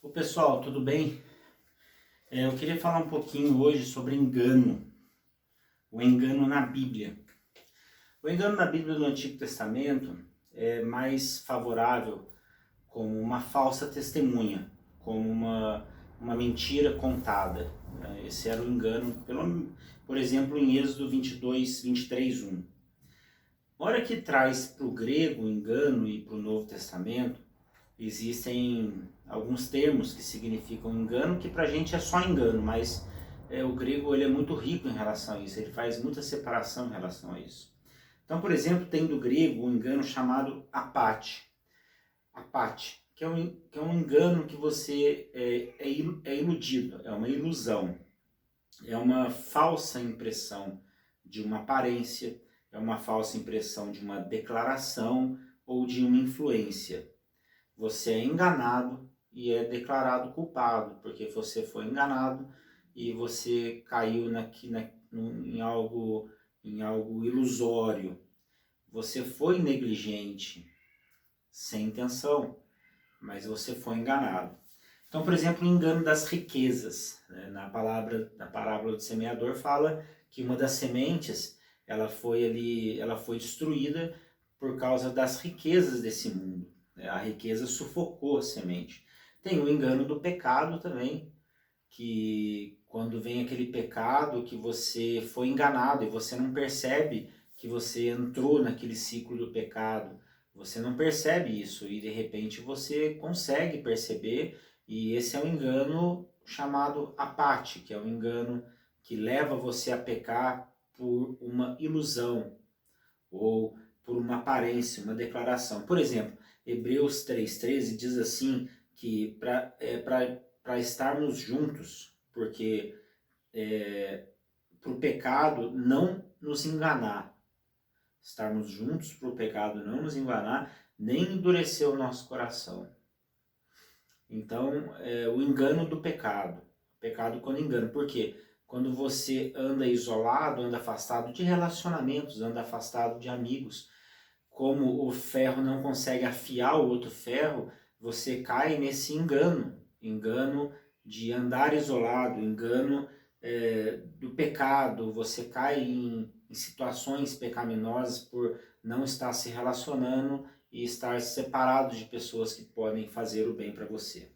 Ô pessoal, tudo bem? Eu queria falar um pouquinho hoje sobre engano, o engano na Bíblia. O engano na Bíblia do Antigo Testamento é mais favorável como uma falsa testemunha, como uma mentira contada. Esse era o engano, por exemplo, em Êxodo 22, 23, 1. Na hora que traz para o grego o engano e para o Novo Testamento, existem alguns termos que significam engano, que para a gente é só engano, mas o grego ele é muito rico em relação a isso, ele faz muita separação em relação a isso. Então, por exemplo, tem do grego um engano chamado apate. Apate, que é um engano que você é iludido, é uma ilusão, é uma falsa impressão de uma aparência, é uma falsa impressão de uma declaração ou de uma influência. Você é enganado e é declarado culpado, porque você foi enganado e você caiu em algo ilusório. Você foi negligente, sem intenção, mas você foi enganado. Então, por exemplo, o engano das riquezas. Na parábola do semeador fala que uma das sementes ela foi destruída por causa das riquezas desse mundo. A riqueza sufocou a semente. Tem o engano do pecado também, que quando vem aquele pecado que você foi enganado e você não percebe que você entrou naquele ciclo do pecado, você não percebe isso e de repente você consegue perceber, e esse é um engano chamado apate, que é um engano que leva você a pecar por uma ilusão ou por uma aparência, uma declaração. Por exemplo, Hebreus 3,13 diz assim que para estarmos juntos, porque para o pecado não nos enganar, estarmos juntos para o pecado não nos enganar, nem endurecer o nosso coração. Então, o engano do pecado, pecado quando engano, por quê? Quando você anda isolado, anda afastado de relacionamentos, anda afastado de amigos, como o ferro não consegue afiar o outro ferro, você cai nesse engano, engano de andar isolado, engano do pecado, você cai em situações pecaminosas por não estar se relacionando e estar separado de pessoas que podem fazer o bem para você.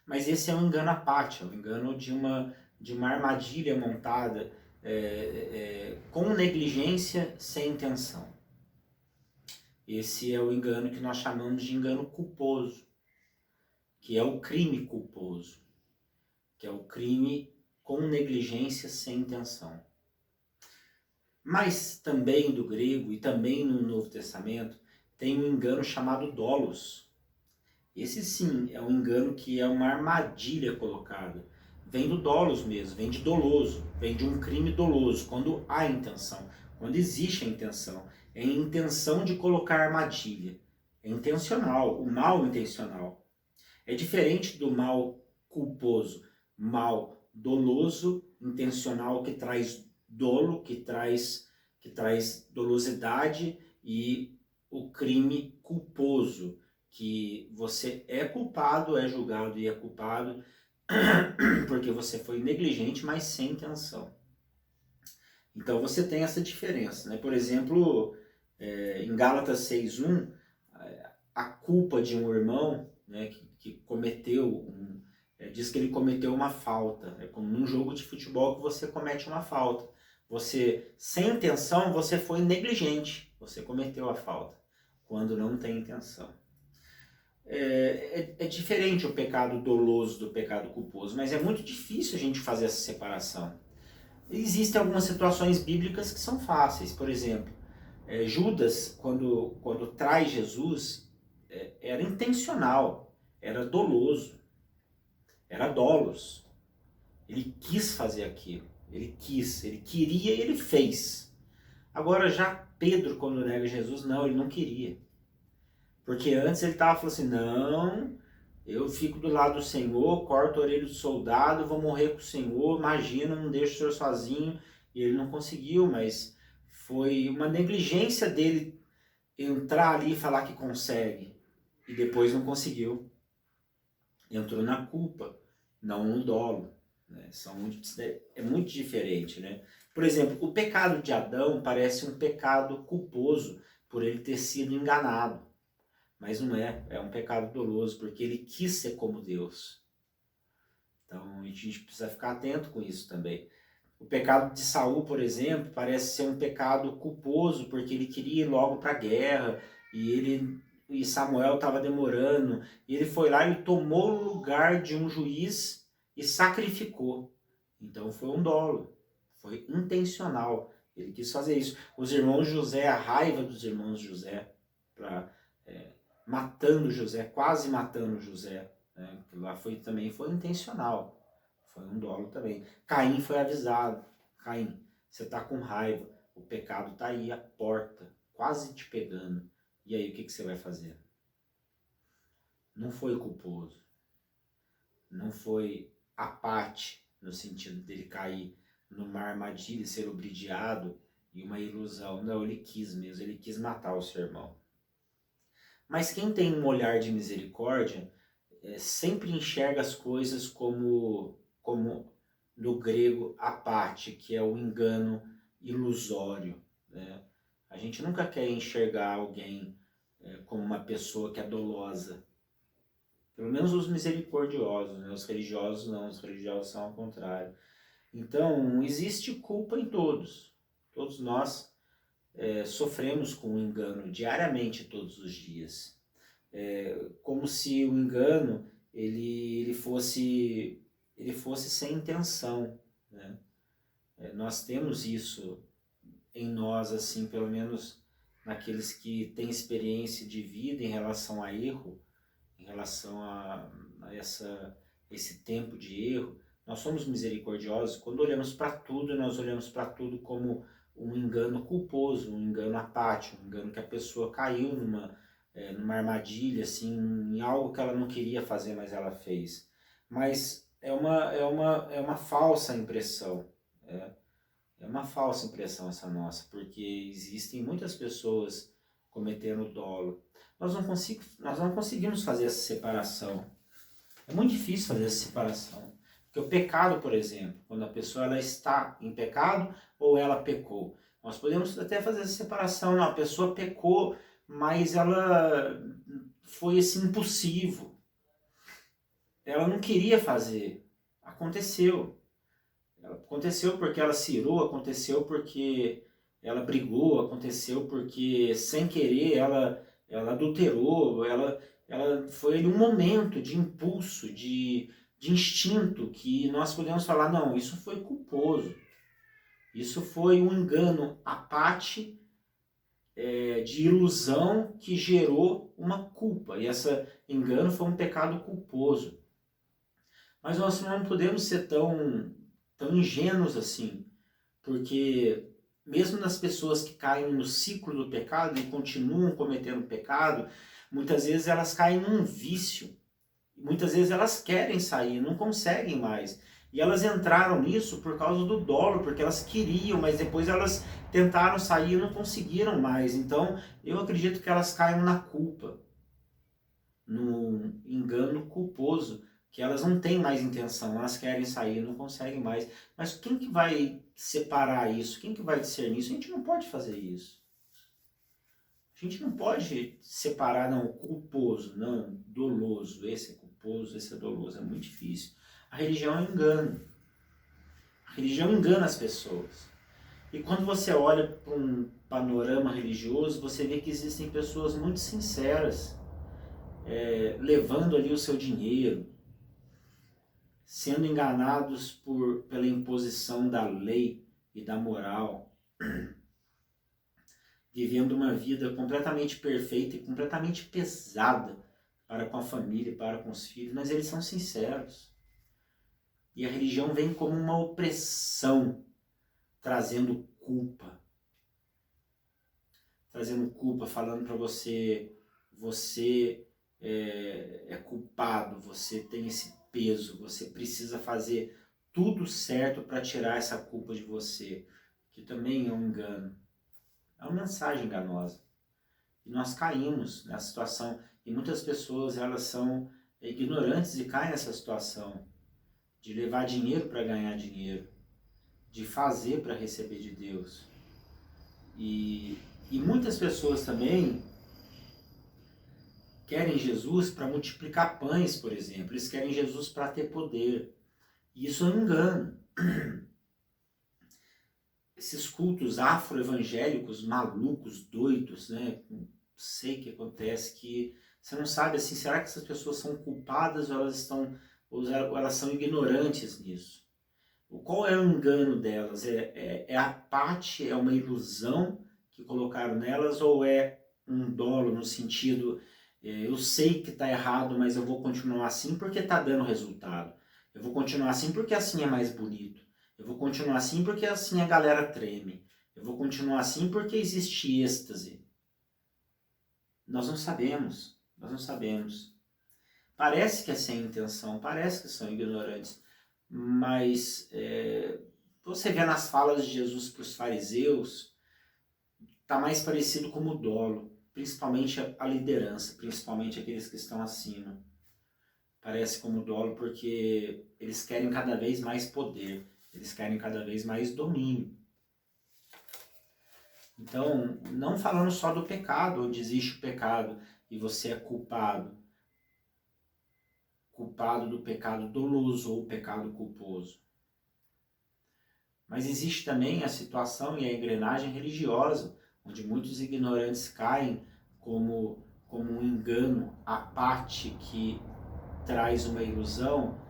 Mas esse é um engano à parte, é um engano de uma armadilha montada com negligência, sem intenção. Esse é o engano que nós chamamos de engano culposo, que é o crime culposo, que é o crime com negligência sem intenção. Mas também do grego e também no Novo Testamento tem um engano chamado dolos. Esse sim é um engano que é uma armadilha colocada. Vem do dolos mesmo, vem de doloso, vem de um crime doloso, quando há intenção, quando existe a intenção. É a intenção de colocar armadilha. É intencional, o mal intencional. É diferente do mal culposo, mal doloso, intencional, que traz dolo, que traz dolosidade, e o crime culposo, que você é culpado, é julgado e é culpado porque você foi negligente, mas sem intenção. Então você tem essa diferença, né? Por exemplo, em Gálatas 6:1, a culpa de um irmão, né, que cometeu, diz que ele cometeu uma falta. É como num jogo de futebol que você comete uma falta. Você, sem intenção, você foi negligente, você cometeu a falta, quando não tem intenção. É diferente o pecado doloso do pecado culposo, mas é muito difícil a gente fazer essa separação. Existem algumas situações bíblicas que são fáceis. Por exemplo, Judas, quando traz Jesus, era intencional, era doloso, era dolos. Ele quis fazer aquilo, ele queria e ele fez. Agora já Pedro, quando nega Jesus, não, ele não queria. Porque antes ele estava falando assim, não, eu fico do lado do Senhor, corto a orelha do soldado, vou morrer com o Senhor, imagina, não deixo o Senhor sozinho. E ele não conseguiu, mas foi uma negligência dele entrar ali e falar que consegue. E depois não conseguiu. entrou na culpa, não no dolo. Né? É muito diferente. Né? Por exemplo, o pecado de Adão parece um pecado culposo por ele ter sido enganado. Mas não é, é um pecado doloso, porque ele quis ser como Deus. Então a gente precisa ficar atento com isso também. O pecado de Saul, por exemplo, parece ser um pecado culposo, porque ele queria ir logo para a guerra, e Samuel estava demorando, e ele foi lá e tomou o lugar de um juiz e sacrificou. Então foi um dolo, foi intencional. Ele quis fazer isso. Os irmãos José, a raiva dos irmãos José, matando José, quase matando José, né? Lá também foi intencional. Foi um dolo também. Caim foi avisado. Caim, você está com raiva. O pecado está aí, à porta, quase te pegando. E aí, o que você vai fazer? Não foi culposo. Não foi apate, no sentido dele cair numa armadilha, ser oblidiado e uma ilusão. Não, ele quis mesmo. Ele quis matar o seu irmão. Mas quem tem um olhar de misericórdia sempre enxerga as coisas como no grego apate, que é o engano ilusório. Né? A gente nunca quer enxergar alguém como uma pessoa que é dolosa. Pelo menos os misericordiosos, né? Os religiosos não, os religiosos são ao contrário. Então, existe culpa em todos. Todos nós sofremos com o engano diariamente, todos os dias. Como se o engano ele fosse sem intenção. Né? Nós temos isso em nós, assim, pelo menos naqueles que têm experiência de vida em relação a erro, em relação a esse tempo de erro. Nós somos misericordiosos quando olhamos para tudo, nós olhamos para tudo como um engano culposo, um engano apático, um engano que a pessoa caiu numa armadilha, assim, em algo que ela não queria fazer, mas ela fez. Mas é uma falsa impressão. É uma falsa impressão essa nossa, porque existem muitas pessoas cometendo dolo. Nós não conseguimos fazer essa separação. É muito difícil fazer essa separação. Porque o pecado, por exemplo, quando a pessoa ela está em pecado ou ela pecou. Nós podemos até fazer essa separação. Não, a pessoa pecou, mas ela foi assim, impulsivo. Ela não queria fazer. Aconteceu. Aconteceu porque ela se irou, aconteceu porque ela brigou, aconteceu porque sem querer ela adulterou, ela foi um momento de impulso, de instinto que nós podemos falar, não, isso foi culposo. Isso foi um engano, apate de ilusão que gerou uma culpa. E esse engano foi um pecado culposo. Mas nós não podemos ser tão ingênuos assim, porque mesmo nas pessoas que caem no ciclo do pecado e continuam cometendo pecado, muitas vezes elas caem num vício. Muitas vezes elas querem sair, não conseguem mais. E elas entraram nisso por causa do dolo, porque elas queriam, mas depois elas tentaram sair e não conseguiram mais. Então, eu acredito que elas caem na culpa, no engano culposo, que elas não têm mais intenção, elas querem sair, não conseguem mais. Mas quem que vai separar isso? Quem que vai discernir isso? A gente não pode fazer isso. A gente não pode separar, não, culposo, não, doloso. Esse é culposo, esse é doloso. É muito difícil. A religião é um engano. A religião engana as pessoas. E quando você olha para um panorama religioso, você vê que existem pessoas muito sinceras, levando ali o seu dinheiro, sendo enganados pela imposição da lei e da moral, vivendo uma vida completamente perfeita e completamente pesada para com a família e para com os filhos, mas eles são sinceros. E a religião vem como uma opressão, trazendo culpa. Trazendo culpa, falando para você é culpado, você tem esse peso, você precisa fazer tudo certo para tirar essa culpa de você, que também é um engano. É uma mensagem enganosa. E nós caímos nessa situação. E muitas pessoas, elas são ignorantes e caem nessa situação de levar dinheiro para ganhar dinheiro, de fazer para receber de Deus. E muitas pessoas também querem Jesus para multiplicar pães, por exemplo. Eles querem Jesus para ter poder. E isso é um engano. Esses cultos afro-evangélicos, malucos, doidos, né? Não sei o que acontece, que você não sabe assim, será que essas pessoas são culpadas ou elas são ignorantes nisso? Qual é o engano delas? É apate, é uma ilusão que colocaram nelas, ou é um dolo no sentido, eu sei que está errado, mas eu vou continuar assim porque está dando resultado. Eu vou continuar assim porque assim é mais bonito. Eu vou continuar assim porque assim a galera treme. Eu vou continuar assim porque existe êxtase. Nós não sabemos, nós não sabemos. Parece que é sem intenção, parece que são ignorantes, mas você vê nas falas de Jesus para os fariseus, está mais parecido como dolo, principalmente a liderança, principalmente aqueles que estão acima. Parece como dolo porque eles querem cada vez mais poder, eles querem cada vez mais domínio. Então, não falando só do pecado, ou existe o pecado e você é culpado do pecado doloso ou pecado culposo. Mas existe também a situação e a engrenagem religiosa, onde muitos ignorantes caem como um engano, a parte que traz uma ilusão,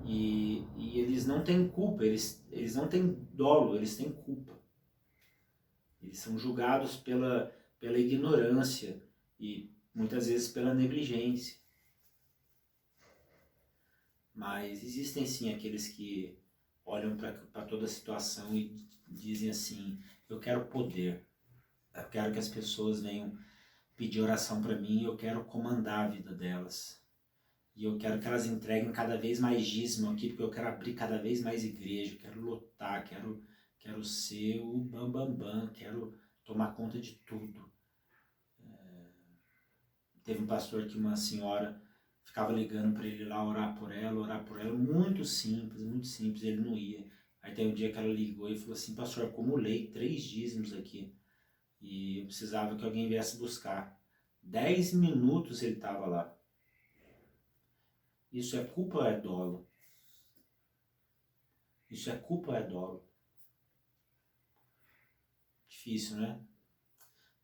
e eles não têm culpa, eles não têm dolo, eles têm culpa. Eles são julgados pela ignorância e muitas vezes pela negligência. Mas existem sim aqueles que olham para toda a situação e dizem assim, eu quero poder, eu quero que as pessoas venham pedir oração para mim, eu quero comandar a vida delas. E eu quero que elas entreguem cada vez mais dízimo aqui, porque eu quero abrir cada vez mais igreja, quero lotar, quero ser o bambambam, quero tomar conta de tudo. Teve um pastor que uma senhora ficava ligando para ele lá, orar por ela, muito simples, ele não ia. Aí tem um dia que ela ligou e falou assim, pastor, eu acumulei 3 dízimos aqui e eu precisava que alguém viesse buscar. 10 minutos ele estava lá. Isso é culpa ou é dolo? Isso é culpa ou é dolo? Difícil, né?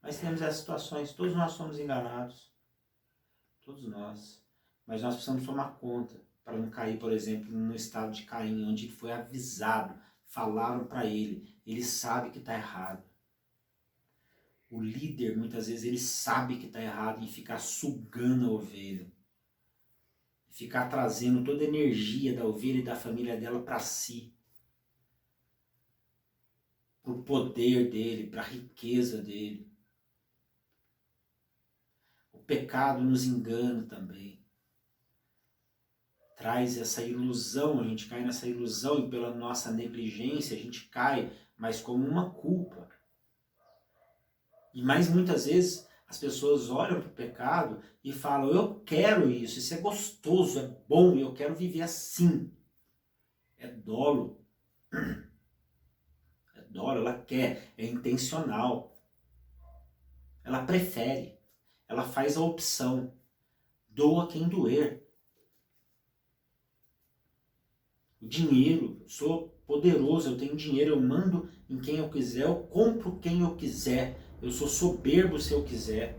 Mas temos essas situações, todos nós somos enganados. Todos nós. Mas nós precisamos tomar conta para não cair, por exemplo, no estado de Caim, onde ele foi avisado, falaram para ele sabe que está errado. O líder, muitas vezes, ele sabe que está errado e fica sugando a ovelha. Ficar trazendo toda a energia da ovelha e da família dela para si. Para o poder dele, para a riqueza dele. O pecado nos engana também. Traz essa ilusão, a gente cai nessa ilusão e pela nossa negligência a gente cai, mas como uma culpa. E mais muitas vezes as pessoas olham para o pecado e falam, eu quero isso é gostoso, é bom, eu quero viver assim. É dolo. É dolo, ela quer, é intencional. Ela prefere, ela faz a opção. Doa quem doer. O dinheiro, eu sou poderoso, eu tenho dinheiro, eu mando em quem eu quiser, eu compro quem eu quiser, eu sou soberbo se eu quiser,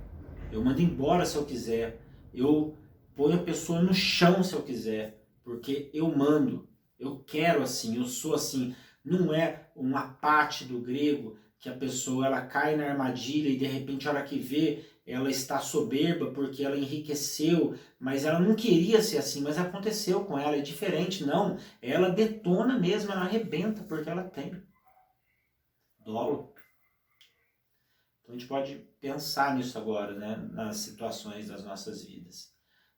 eu mando embora se eu quiser, eu ponho a pessoa no chão se eu quiser, porque eu mando, eu quero assim, eu sou assim. Não é uma parte do grego que a pessoa ela cai na armadilha e de repente a hora que vê ela está soberba porque ela enriqueceu, mas ela não queria ser assim, mas aconteceu com ela, é diferente, não. Ela detona mesmo, ela arrebenta porque ela tem dolo. Então a gente pode pensar nisso agora, né, nas situações das nossas vidas.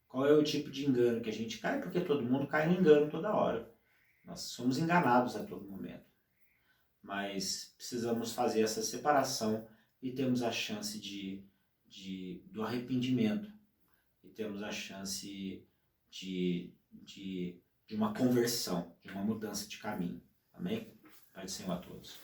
Qual é o tipo de engano que a gente cai? Porque todo mundo cai no engano toda hora. Nós somos enganados a todo momento. Mas precisamos fazer essa separação e temos a chance do arrependimento. E temos a chance de uma conversão, de uma mudança de caminho. Amém? Pai do Senhor a todos.